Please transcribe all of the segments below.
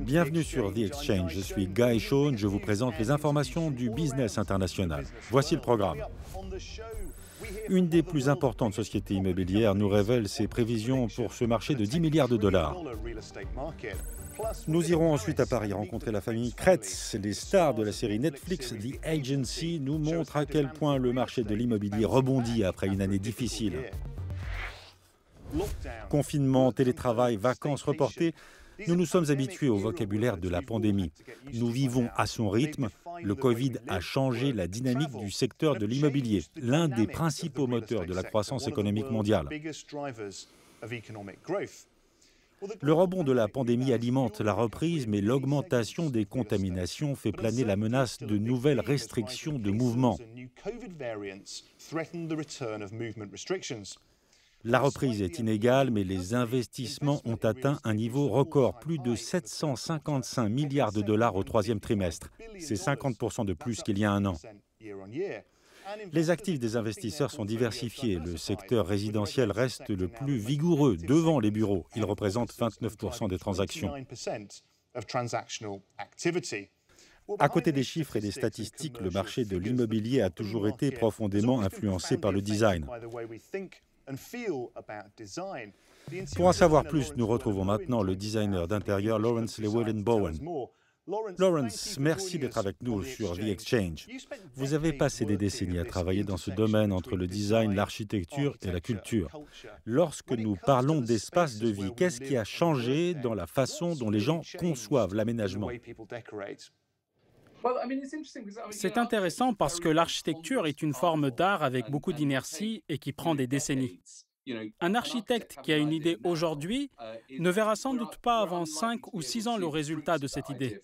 Bienvenue sur The Exchange, je suis Guy Shawn, je vous présente les informations du business international. Voici le programme. Une des plus importantes sociétés immobilières nous révèle ses prévisions pour ce marché de 10 milliards de dollars. Nous irons ensuite à Paris rencontrer la famille Kretz. Les stars de la série Netflix The Agency nous montrent à quel point le marché de l'immobilier rebondit après une année difficile. Confinement, télétravail, vacances reportées, nous nous sommes habitués au vocabulaire de la pandémie. Nous vivons à son rythme. Le Covid a changé la dynamique du secteur de l'immobilier, l'un des principaux moteurs de la croissance économique mondiale. Le rebond de la pandémie alimente la reprise, mais l'augmentation des contaminations fait planer la menace de nouvelles restrictions de mouvement. La reprise est inégale, mais les investissements ont atteint un niveau record, plus de 755 milliards de dollars au troisième trimestre. C'est 50% de plus qu'il y a un an. Les actifs des investisseurs sont diversifiés. Le secteur résidentiel reste le plus vigoureux devant les bureaux. Il représente 29% des transactions. À côté des chiffres et des statistiques, le marché de l'immobilier a toujours été profondément influencé par le design. Pour en savoir plus, nous retrouvons maintenant le designer d'intérieur Lawrence Llewellyn-Bowen. Lawrence, merci d'être avec nous sur The Exchange. Vous avez passé des décennies à travailler dans ce domaine entre le design, l'architecture et la culture. Lorsque nous parlons d'espace de vie, qu'est-ce qui a changé dans la façon dont les gens conçoivent l'aménagement ? C'est intéressant parce que l'architecture est une forme d'art avec beaucoup d'inertie et qui prend des décennies. Un architecte qui a une idée aujourd'hui ne verra sans doute pas avant 5 ou 6 ans le résultat de cette idée.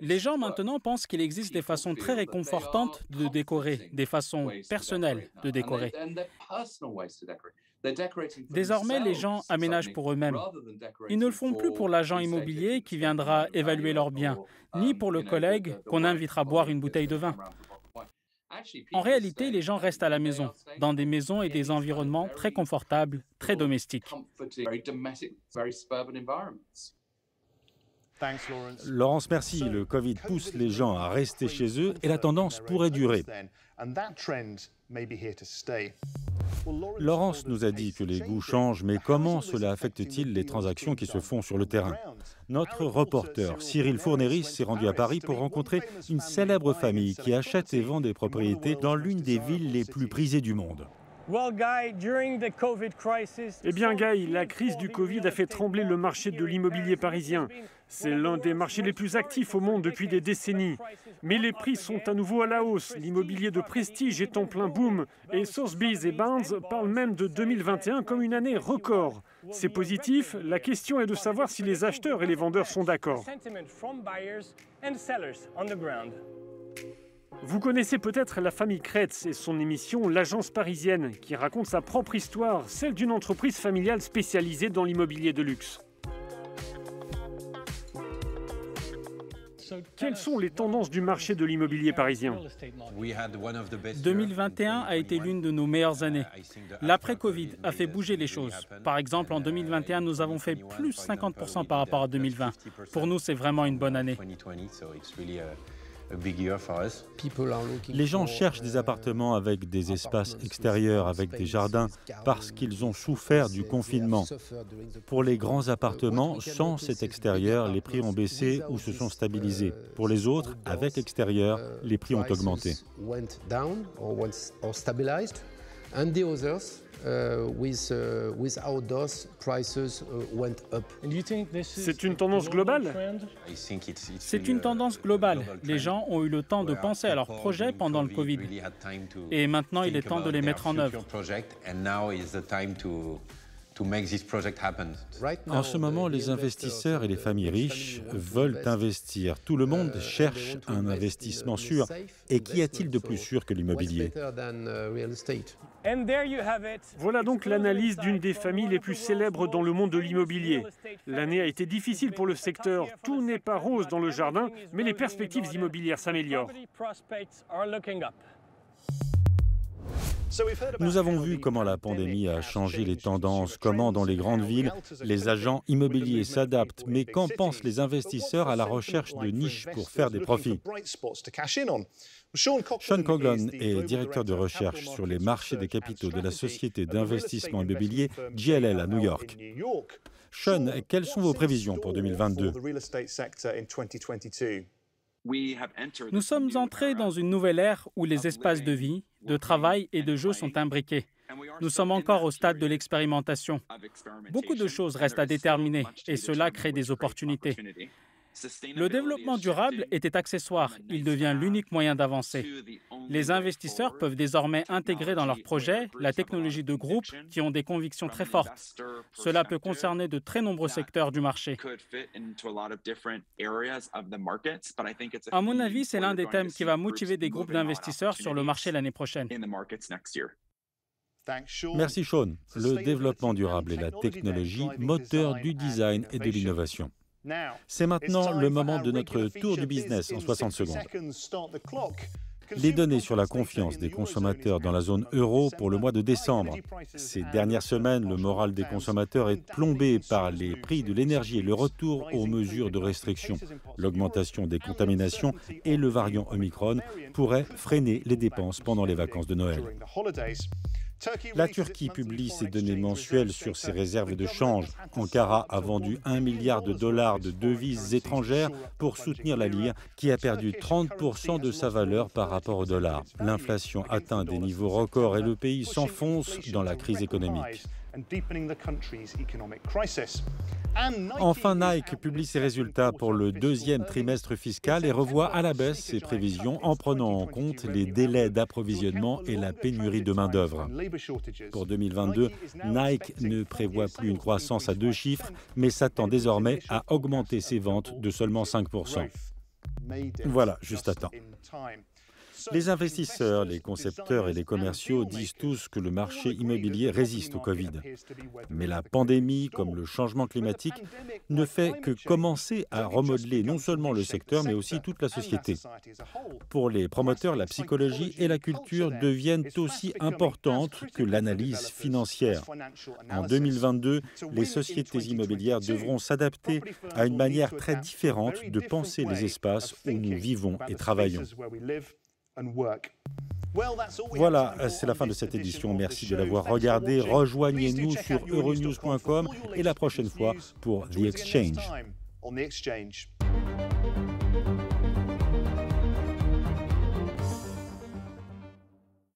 Les gens maintenant pensent qu'il existe des façons très réconfortantes de décorer, des façons personnelles de décorer. Désormais, les gens aménagent pour eux-mêmes. Ils ne le font plus pour l'agent immobilier qui viendra évaluer leurs biens, ni pour le collègue qu'on invitera boire une bouteille de vin. En réalité, les gens restent à la maison, dans des maisons et des environnements très confortables, très domestiques. Laurence, merci. Le Covid pousse les gens à rester chez eux et la tendance pourrait durer. Laurence nous a dit que les goûts changent, mais comment cela affecte-t-il les transactions qui se font sur le terrain ? Notre reporter Cyril Fourneris s'est rendu à Paris pour rencontrer une célèbre famille qui achète et vend des propriétés dans l'une des villes les plus prisées du monde. Eh bien, Guy, la crise du Covid a fait trembler le marché de l'immobilier parisien. C'est l'un des marchés les plus actifs au monde depuis des décennies. Mais les prix sont à nouveau à la hausse. L'immobilier de prestige est en plein boom. Et Sotheby's et Barnes parlent même de 2021 comme une année record. C'est positif. La question est de savoir si les acheteurs et les vendeurs sont d'accord. Vous connaissez peut-être la famille Kretz et son émission L'Agence parisienne, qui raconte sa propre histoire, celle d'une entreprise familiale spécialisée dans l'immobilier de luxe. Quelles sont les tendances du marché de l'immobilier parisien ? 2021 a été l'une de nos meilleures années. L'après-Covid a fait bouger les choses. Par exemple, en 2021, nous avons fait plus 50% par rapport à 2020. Pour nous, c'est vraiment une bonne année. Les gens cherchent des appartements avec des espaces extérieurs, avec des jardins, parce qu'ils ont souffert du confinement. Pour les grands appartements, sans cet extérieur, les prix ont baissé ou se sont stabilisés. Pour les autres, avec extérieur, les prix ont augmenté. C'est une tendance globale ? C'est une tendance globale. Les gens ont eu le temps de penser à leurs projets pendant le Covid. Et maintenant, il est temps de les mettre en œuvre. En ce moment, les investisseurs et les familles riches veulent investir. Tout le monde cherche un investissement sûr. Et qu'y a-t-il de plus sûr que l'immobilier ? Voilà donc l'analyse d'une des familles les plus célèbres dans le monde de l'immobilier. L'année a été difficile pour le secteur. Tout n'est pas rose dans le jardin, mais les perspectives immobilières s'améliorent. Nous avons vu comment la pandémie a changé les tendances, comment dans les grandes villes, les agents immobiliers s'adaptent, mais qu'en pensent les investisseurs à la recherche de niches pour faire des profits? Sean Coghlan est directeur de recherche sur les marchés des capitaux de la société d'investissement immobilier JLL à New York. Sean, quelles sont vos prévisions pour 2022? Nous sommes entrés dans une nouvelle ère où les espaces de vie, de travail et de jeu sont imbriqués. Nous sommes encore au stade de l'expérimentation. Beaucoup de choses restent à déterminer et cela crée des opportunités. Le développement durable était accessoire, il devient l'unique moyen d'avancer. Les investisseurs peuvent désormais intégrer dans leurs projets la technologie de groupes qui ont des convictions très fortes. Cela peut concerner de très nombreux secteurs du marché. À mon avis, c'est l'un des thèmes qui va motiver des groupes d'investisseurs sur le marché l'année prochaine. Merci Sean. Le développement durable et la technologie, moteur du design et de l'innovation. C'est maintenant le moment de notre tour du business en 60 secondes. Les données sur la confiance des consommateurs dans la zone euro pour le mois de décembre. Ces dernières semaines, le moral des consommateurs est plombé par les prix de l'énergie et le retour aux mesures de restriction. L'augmentation des contaminations et le variant Omicron pourraient freiner les dépenses pendant les vacances de Noël. La Turquie publie ses données mensuelles sur ses réserves de change. Ankara a vendu 1 milliard de dollars de devises étrangères pour soutenir la lire, qui a perdu 30% de sa valeur par rapport au dollar. L'inflation atteint des niveaux records et le pays s'enfonce dans la crise économique. Enfin, Nike publie ses résultats pour le deuxième trimestre fiscal et revoit à la baisse ses prévisions en prenant en compte les délais d'approvisionnement et la pénurie de main-d'œuvre. Pour 2022, Nike ne prévoit plus une croissance à 2 chiffres, mais s'attend désormais à augmenter ses ventes de seulement 5%. Voilà, juste à temps. Les investisseurs, les concepteurs et les commerciaux disent tous que le marché immobilier résiste au Covid. Mais la pandémie, comme le changement climatique, ne fait que commencer à remodeler non seulement le secteur, mais aussi toute la société. Pour les promoteurs, la psychologie et la culture deviennent aussi importantes que l'analyse financière. En 2022, les sociétés immobilières devront s'adapter à une manière très différente de penser les espaces où nous vivons et travaillons. Voilà, c'est la fin de cette édition. Merci de l'avoir regardé. Rejoignez-nous sur euronews.com et la prochaine fois pour The Exchange.